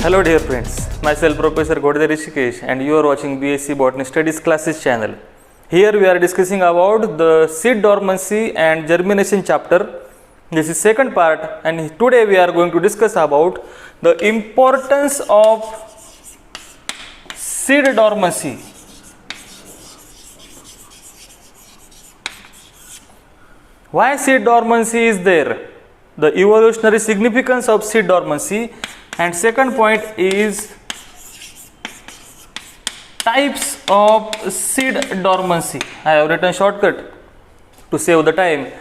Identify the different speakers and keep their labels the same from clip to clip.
Speaker 1: Hello dear friends, myself Professor Godde Rishikesh and you are watching BSc Botany Studies Classes channel. Here we are discussing about the seed dormancy and germination chapter. This is second part and today we are going to discuss about the importance of seed dormancy. Why seed dormancy is there? The evolutionary significance of seed dormancy, and second point is types of seed dormancy. I have written shortcut to save the time.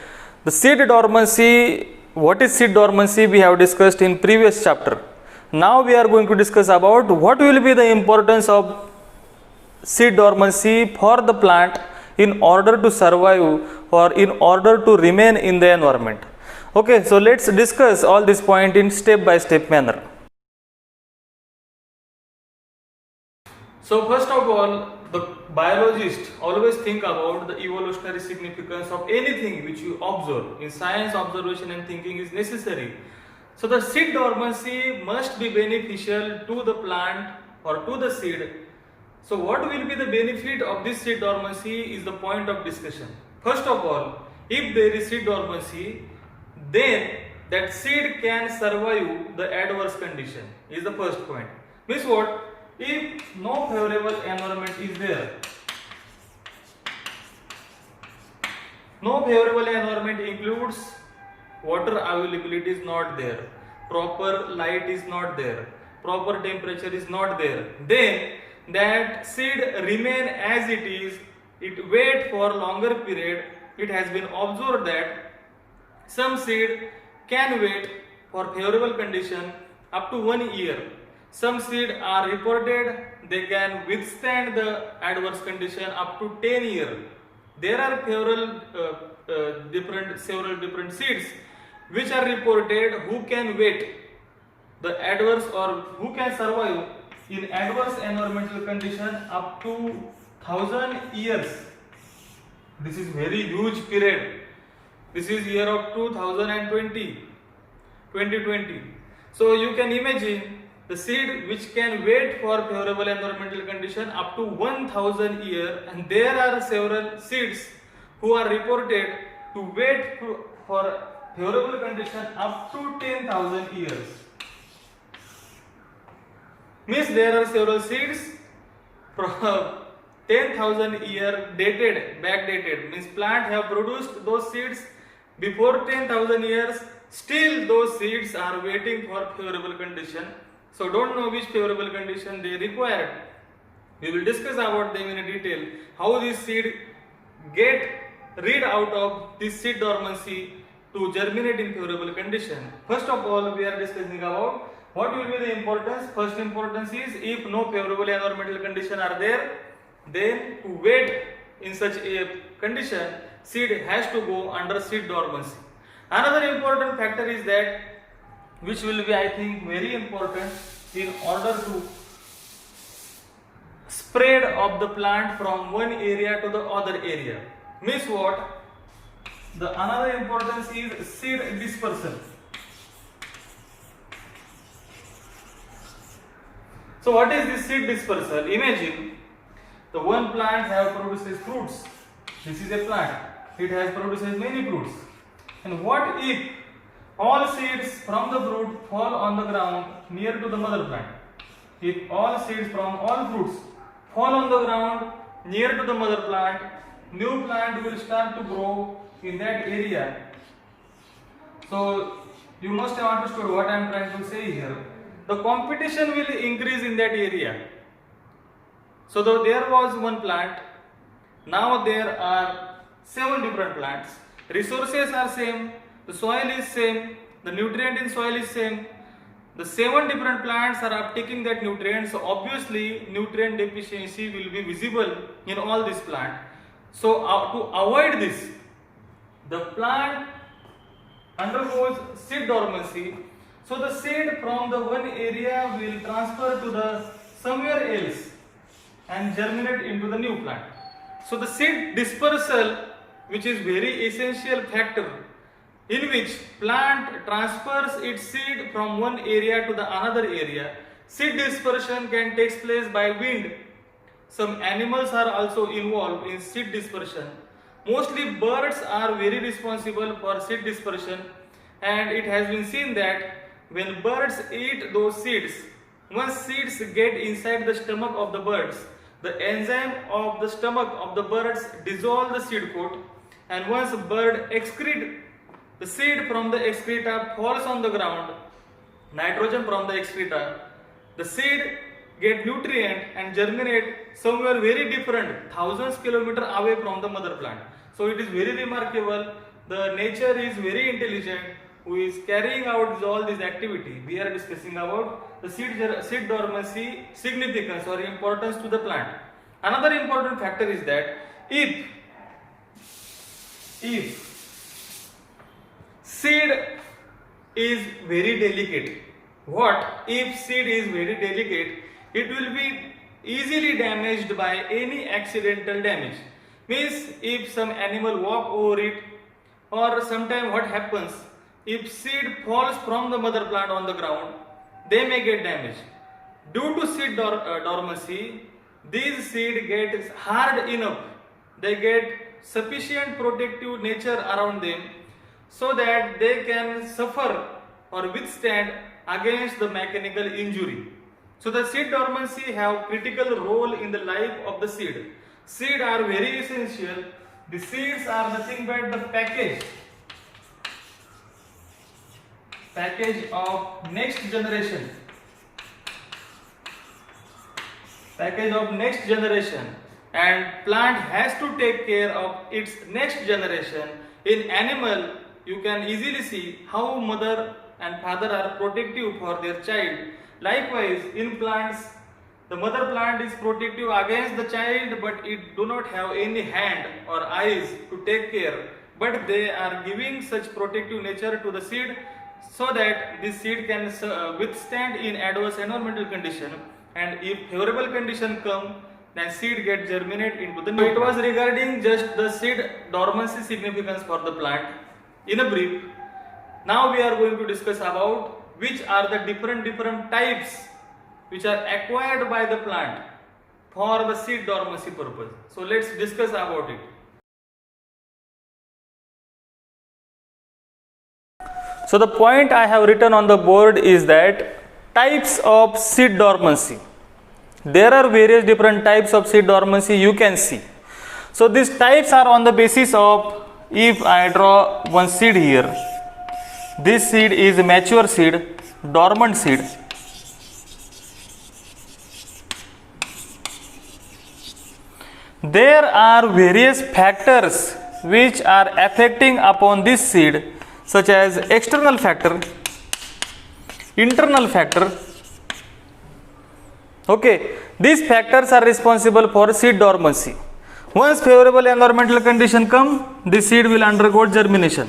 Speaker 1: The seed dormancy, what is seed dormancy we have discussed in previous chapter. Now we are going to discuss about what will be the importance of seed dormancy for the plant in order to survive or in order to remain in the environment. Okay, so let's discuss all this point in step by step manner. So first of all, the biologists always think about the evolutionary significance of anything which you observe. In science, observation and thinking is necessary. So the seed dormancy must be beneficial to the plant or to the seed. So what will be the benefit of this seed dormancy is the point of discussion. First of all, if there is seed dormancy, then that seed can survive the adverse condition is the first point. Means what? If no favorable environment is there, no favorable environment includes water availability is not there, proper light is not there, proper temperature is not there, then that seed remain as it is, it wait for longer period. It has been observed that some seed can wait for favorable condition up to 1 year. Some seed are reported they can withstand the adverse condition up to 10 years. There are several different seeds which are reported who can wait the adverse or who can survive in adverse environmental condition up to 1000 years. This is very huge period. This is year of 2020. So you can imagine the seed which can wait for favorable environmental condition up to 1000 years, and there are several seeds who are reported to wait for favorable condition up to 10,000 years. Means there are several seeds from 10,000 year backdated, means plant have produced those seeds before 10,000 years, still those seeds are waiting for favorable condition. So don't know which favorable condition they required. We will discuss about them in detail, how this seed get rid out of this seed dormancy to germinate in favorable condition. First of all, we are discussing about what will be the importance. First importance is if no favorable environmental condition are there, then to wait in such a condition, seed has to go under seed dormancy. Another important factor is that, which will be I think very important in order to spread of the plant from one area to the other area. Means what? The another importance is seed dispersal. So what is this seed dispersal? Imagine the one plant have produces fruits. This is a plant. It has produces many fruits. And what if all seeds from the fruit fall on the ground near to the mother plant? If all seeds from all fruits fall on the ground near to the mother plant, new plant will start to grow in that area. So you must have understood what I am trying to say here. The competition will increase in that area. So though there was one plant, now there are 7 different plants. Resources are same, the soil is same, the nutrient in soil is same. The 7 different plants are uptaking that nutrient, so obviously nutrient deficiency will be visible in all this plant. So to avoid this, the plant undergoes seed dormancy. So the seed from the one area will transfer to the somewhere else and germinate into the new plant. So the seed dispersal, which is very essential factor in which plant transfers its seed from one area to the another area, seed dispersion can take place by wind. Some animals are also involved in seed dispersion. Mostly birds are very responsible for seed dispersion, and it has been seen that when birds eat those seeds, once seeds get inside the stomach of the birds, the enzyme of the stomach of the birds dissolve the seed coat, and once a bird excrete the seed from the excreta falls on the ground, nitrogen from the excreta, the seed get nutrient and germinate somewhere very different, thousands kilometers away from the mother plant. So it is very remarkable. The nature is very intelligent, who is carrying out all this activity. We are discussing about the seed dormancy significance or importance to the plant. Another important factor is that if seed is very delicate, if seed is very delicate, it will be easily damaged by any accidental damage. Means if some animal walk over it, or sometime what happens, if seed falls from the mother plant on the ground, they may get damaged. Due to seed dormancy, these seed get hard enough, they get sufficient protective nature around them so that they can suffer or withstand against the mechanical injury. So the seed dormancy have critical role in the life of the seed. Seed are very essential. The seeds are nothing but the package of next generation. And plant has to take care of its next generation. In animal, you can easily see how mother and father are protective for their child. Likewise, in plants, the mother plant is protective against the child, but it do not have any hand or eyes to take care. But they are giving such protective nature to the seed so that this seed can withstand in adverse environmental condition. And if favorable condition come, then seed get germinate into the new. So it was regarding just the seed dormancy significance for the plant. In a brief, now we are going to discuss about which are the different types which are acquired by the plant for the seed dormancy purpose. So let's discuss about it. So the point I have written on the board is that types of seed dormancy. There are various different types of seed dormancy you can see. So these types are on the basis of, if I draw one seed here, this seed is a mature seed, dormant seed. There are various factors which are affecting upon this seed, such as external factor, internal factor. Okay, these factors are responsible for seed dormancy. Once favorable environmental condition come, the seed will undergo germination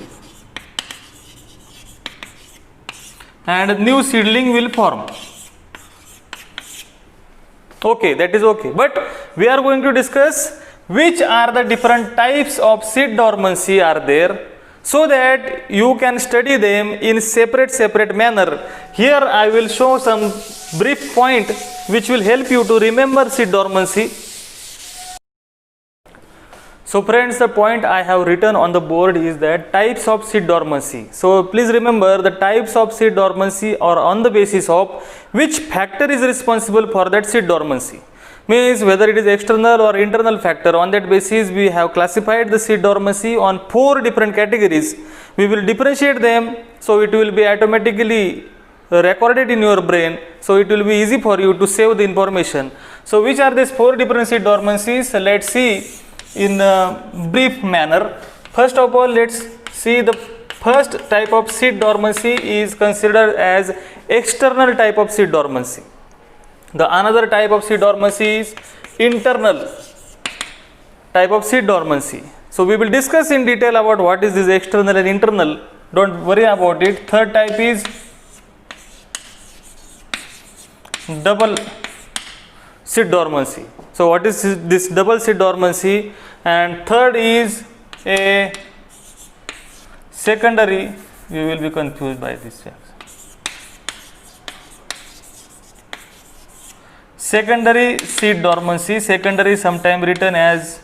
Speaker 1: and new seedling will form. Okay, that is okay. But we are going to discuss which are the different types of seed dormancy are there, so that you can study them in separate manner. Here I will show some brief point which will help you to remember seed dormancy. So friends, the point I have written on the board is that types of seed dormancy. So please remember, the types of seed dormancy are on the basis of which factor is responsible for that seed dormancy. Means whether it is external or internal factor. On that basis we have classified the seed dormancy on 4 different categories. We will differentiate them, so it will be automatically recorded in your brain, so it will be easy for you to save the information. So which are these 4 different seed dormancies? Let's see in a brief manner. First of all, let's see the first type of seed dormancy is considered as external type of seed dormancy. The another type of seed dormancy is internal type of seed dormancy. So we will discuss in detail about what is this external and internal. Don't worry about it. Third type is double seed dormancy. So what is this double seed dormancy? And third is a secondary. You will be confused by this. secondary seed dormancy, secondary sometimes written as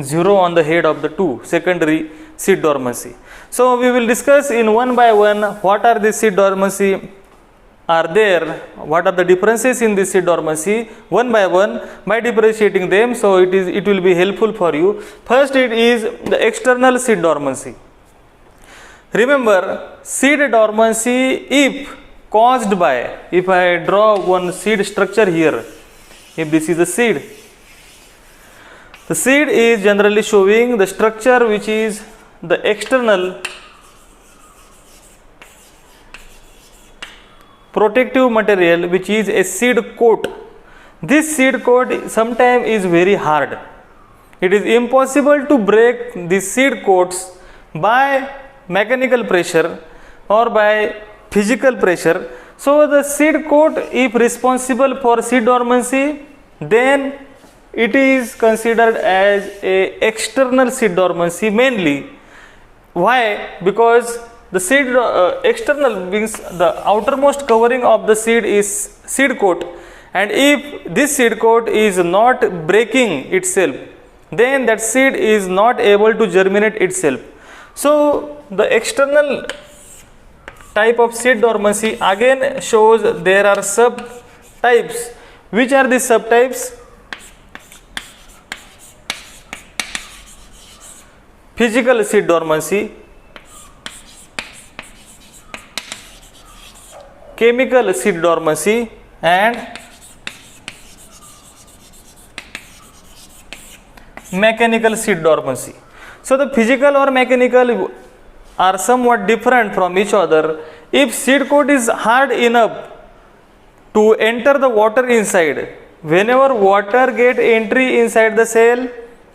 Speaker 1: 0 on the head of the 2, secondary seed dormancy. So we will discuss in one by one what are the seed dormancy are there, what are the differences in this seed dormancy one by one by differentiating them. So it will be helpful for you. First, it is the external seed dormancy. Remember, seed dormancy if caused by, if I draw one seed structure here, if this is a seed, the seed is generally showing the structure which is the external protective material, which is a seed coat. This seed coat sometimes is very hard. It is impossible to break these seed coats by mechanical pressure or by physical pressure. So the seed coat, if responsible for seed dormancy, then it is considered as a external seed dormancy mainly. Why? Because the seed external means the outermost covering of the seed is seed coat, and if this seed coat is not breaking itself, then that seed is not able to germinate itself. So the external type of seed dormancy again shows there are subtypes. Which are these subtypes? Physical seed dormancy, chemical seed dormancy, and mechanical seed dormancy. So the physical or mechanical are somewhat different from each other. If seed coat is hard enough to enter the water inside, whenever water get entry inside the cell,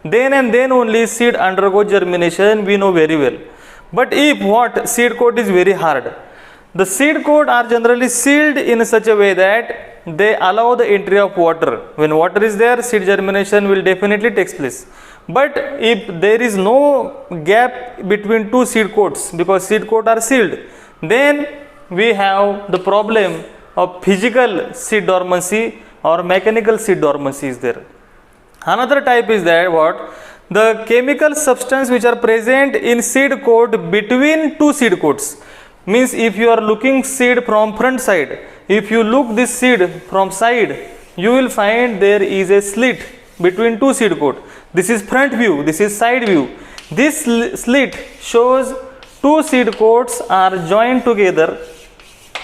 Speaker 1: then and then only seed undergo germination, we know very well. But if what seed coat is very hard, the seed coat are generally sealed in such a way that they allow the entry of water. When water is there, seed germination will definitely take place. But if there is no gap between two seed coats, because seed coat are sealed, then we have the problem of physical seed dormancy or mechanical seed dormancy is there. Another type is that what? The chemical substance which are present in seed coat between two seed coats. Means if you are looking seed from front side, if you look this seed from side, you will find there is a slit between two seed coat. This is front view, this is side view. This slit shows two seed coats are joined together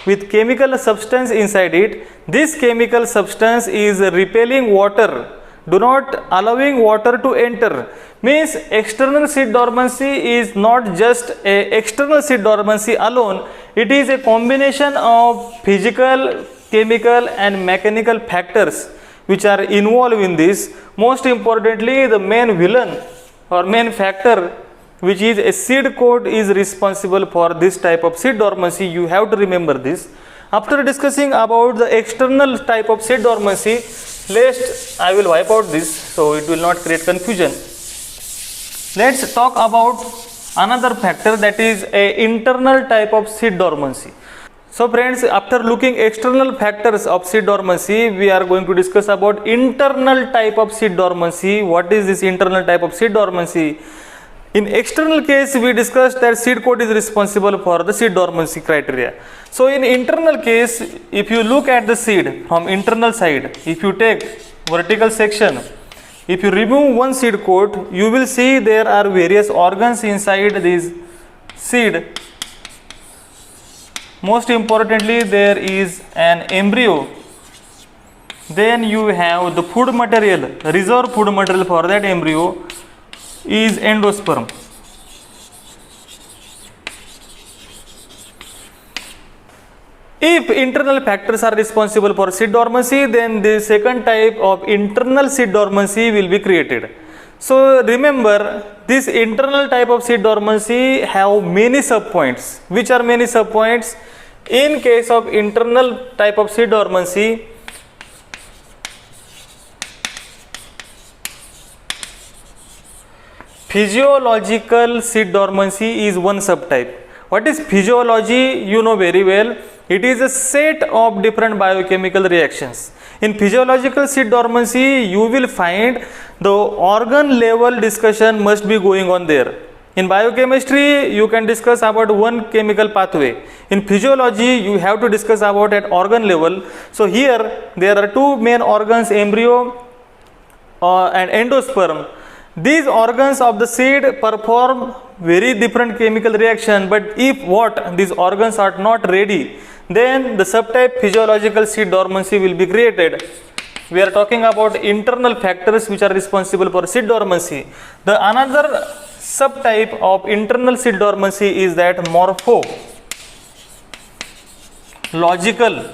Speaker 1: with chemical substance inside it. This chemical substance is repelling water, do not allowing water to enter. Means external seed dormancy is not just a external seed dormancy alone, it is a combination of physical, chemical and mechanical factors which are involved in this. Most importantly, the main villain or main factor which is a seed coat is responsible for this type of seed dormancy. You have to remember this. After discussing about the external type of seed dormancy, I will wipe out this so it will not create confusion. Let's talk about another factor, that is a internal type of seed dormancy. So friends, after looking external factors of seed dormancy, we are going to discuss about internal type of seed dormancy. What is this internal type of seed dormancy? In external case, we discussed that seed coat is responsible for the seed dormancy criteria. So in internal case, if you look at the seed from internal side, if you take vertical section, if you remove one seed coat, you will see there are various organs inside this seed. Most importantly, there is an embryo. Then you have the food material, reserve food material for that embryo is endosperm. If internal factors are responsible for seed dormancy, then the second type of internal seed dormancy will be created. So remember, this internal type of seed dormancy have many subpoints. Which are many subpoints? In case of internal type of seed dormancy, physiological seed dormancy is one subtype. What is physiology? You know very well. It is a set of different biochemical reactions. In physiological seed dormancy, you will find the organ level discussion must be going on there. In biochemistry, you can discuss about one chemical pathway. In physiology, you have to discuss about at organ level. So here there are two main organs, embryo and endosperm. These organs of the seed perform very different chemical reaction, but if these organs are not ready, then the subtype physiological seed dormancy will be created. We are talking about internal factors which are responsible for seed dormancy. The another subtype of internal seed dormancy is that morphological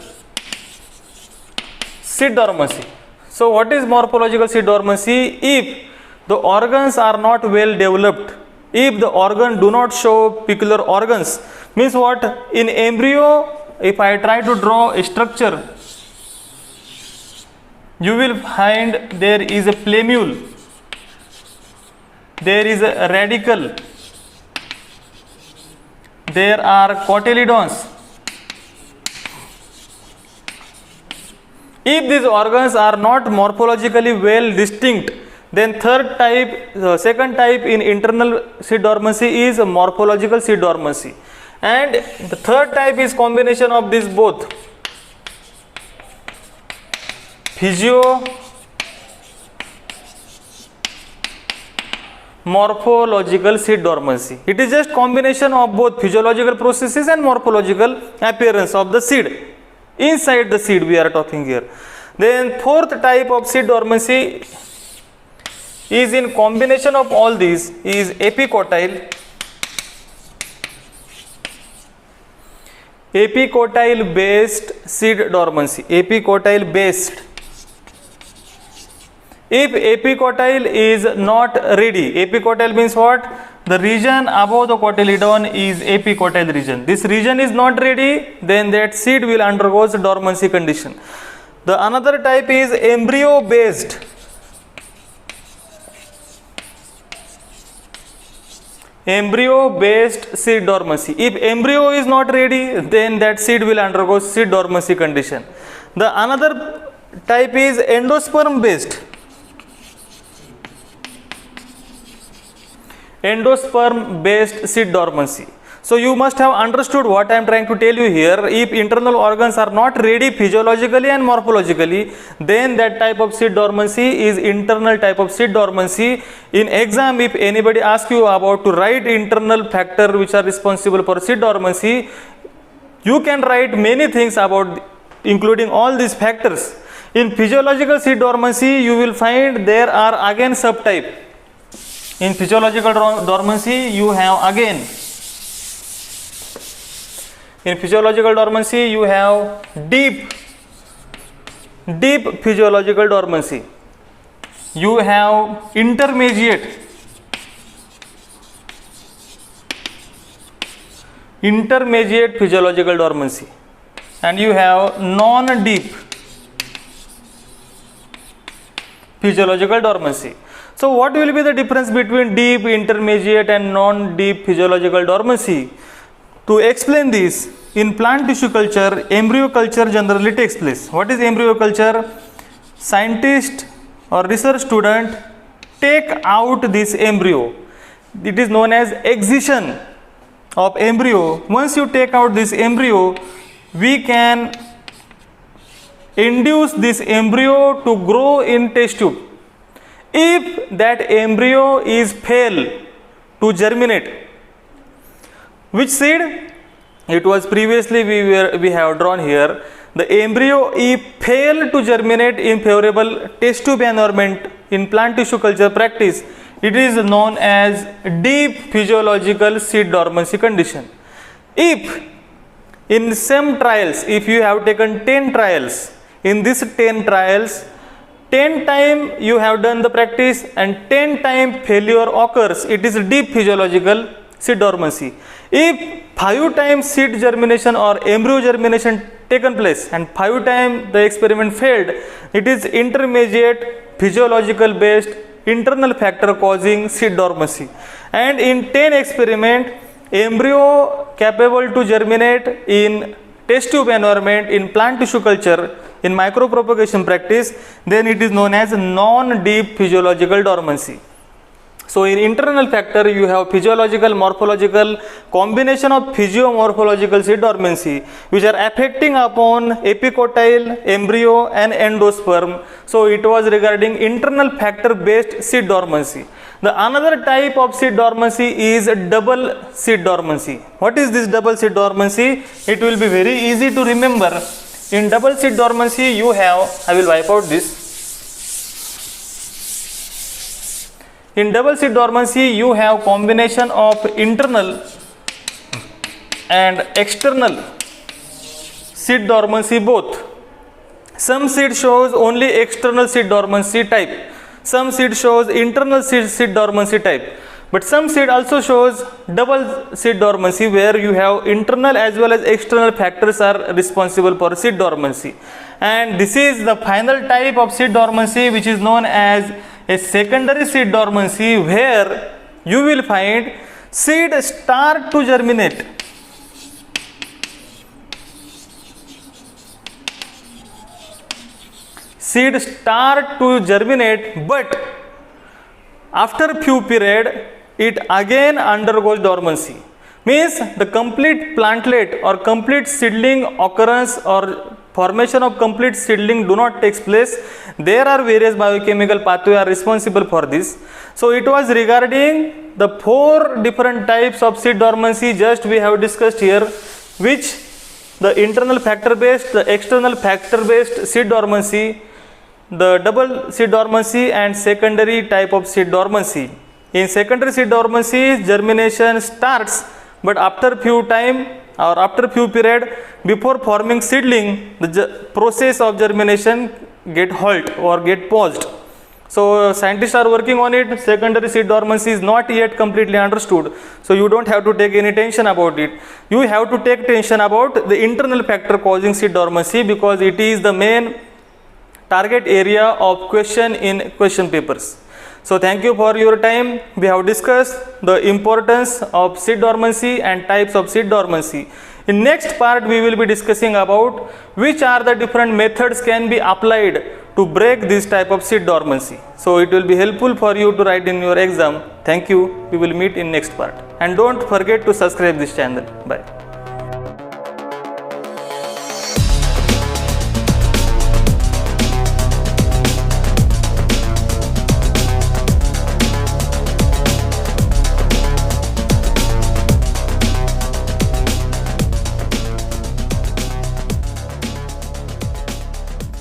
Speaker 1: seed dormancy. So what is morphological seed dormancy? If the organs are not well developed, if the organ do not show peculiar organs, means what? In embryo, if I try to draw a structure, you will find there is a plumule, there is a radicle, there are cotyledons. If these organs are not morphologically well distinct, then second type in internal seed dormancy is morphological seed dormancy, and the third type is combination of these both, morphological seed dormancy. It is just combination of both physiological processes and morphological appearance of the seed. Inside the seed we are talking here. Then fourth type of seed dormancy is in combination of all these, is epicotyle based seed dormancy. Epicotyle based. If epicotyle is not ready, epicotyle means what? The region above the cotyledon is epicotyle region. This region is not ready, then that seed will undergo dormancy condition. The another type is embryo based. Embryo based seed dormancy. If embryo is not ready, then that seed will undergo seed dormancy condition. The another type is endosperm based. Endosperm based seed dormancy. So you must have understood what I am trying to tell you here. If internal organs are not ready physiologically and morphologically, then that type of seed dormancy is internal type of seed dormancy. In exam, if anybody asks you about to write internal factor which are responsible for seed dormancy, you can write many things about including all these factors. In physiological seed dormancy, you will find there are again subtype. In physiological dormancy, you have again. In physiological dormancy, you have deep physiological dormancy. You have intermediate physiological dormancy, and you have non-deep physiological dormancy. So what will be the difference between deep, intermediate and non-deep physiological dormancy? To explain this, in plant tissue culture, embryo culture generally takes place. What is embryo culture? Scientist or research student take out this embryo. It is known as excision of embryo. Once you take out this embryo, we can induce this embryo to grow in test tube. If that embryo is fail to germinate, which seed? It was previously we have drawn here. The embryo if fail to germinate in favorable test tube environment in plant tissue culture practice, it is known as deep physiological seed dormancy condition. If in some trials, if you have taken 10 trials, in these 10 trials, 10 times you have done the practice and 10 times failure occurs, it is deep physiological seed dormancy. If 5 times seed germination or embryo germination taken place and 5 times the experiment failed, it is intermediate physiological based internal factor causing seed dormancy. And in 10 experiment, embryo capable to germinate in test tube environment in plant tissue culture in micropropagation practice, then it is known as non-deep physiological dormancy. So in internal factor you have physiological, morphological, combination of physiomorphological seed dormancy which are affecting upon epicotyle, embryo and endosperm. So it was regarding internal factor based seed dormancy. The another type of seed dormancy is double seed dormancy. What is this double seed dormancy? It will be very easy to remember. In double seed dormancy you have, I will wipe out this. In double seed dormancy you have combination of internal and external seed dormancy both. Some seed shows only external seed dormancy type. Some seed shows internal seed dormancy type. But some seed also shows double seed dormancy where you have internal as well as external factors are responsible for seed dormancy. And this is the final type of seed dormancy which is known as a secondary seed dormancy where you will find seed start to germinate. Seed start to germinate, but after few period it again undergoes dormancy. Means the complete plantlet or complete seedling occurrence or formation of complete seedling do not takes place. There are various biochemical pathways are responsible for this. So it was regarding the 4 different types of seed dormancy just we have discussed here, which the internal factor based, the external factor based seed dormancy, the double seed dormancy and secondary type of seed dormancy. In secondary seed dormancy germination starts, but after few time or after few period before forming seedling the process of germination get halt or get paused. So scientists are working on it. Secondary seed dormancy is not yet completely understood, so you don't have to take any tension about it. You have to take tension about the internal factor causing seed dormancy because it is the main target area of question in question papers. So thank you for your time. We have discussed the importance of seed dormancy and types of seed dormancy. In next part we will be discussing about which are the different methods can be applied to break this type of seed dormancy. So it will be helpful for you to write in your exam. Thank you. We will meet in next part. And don't forget to subscribe this channel. Bye.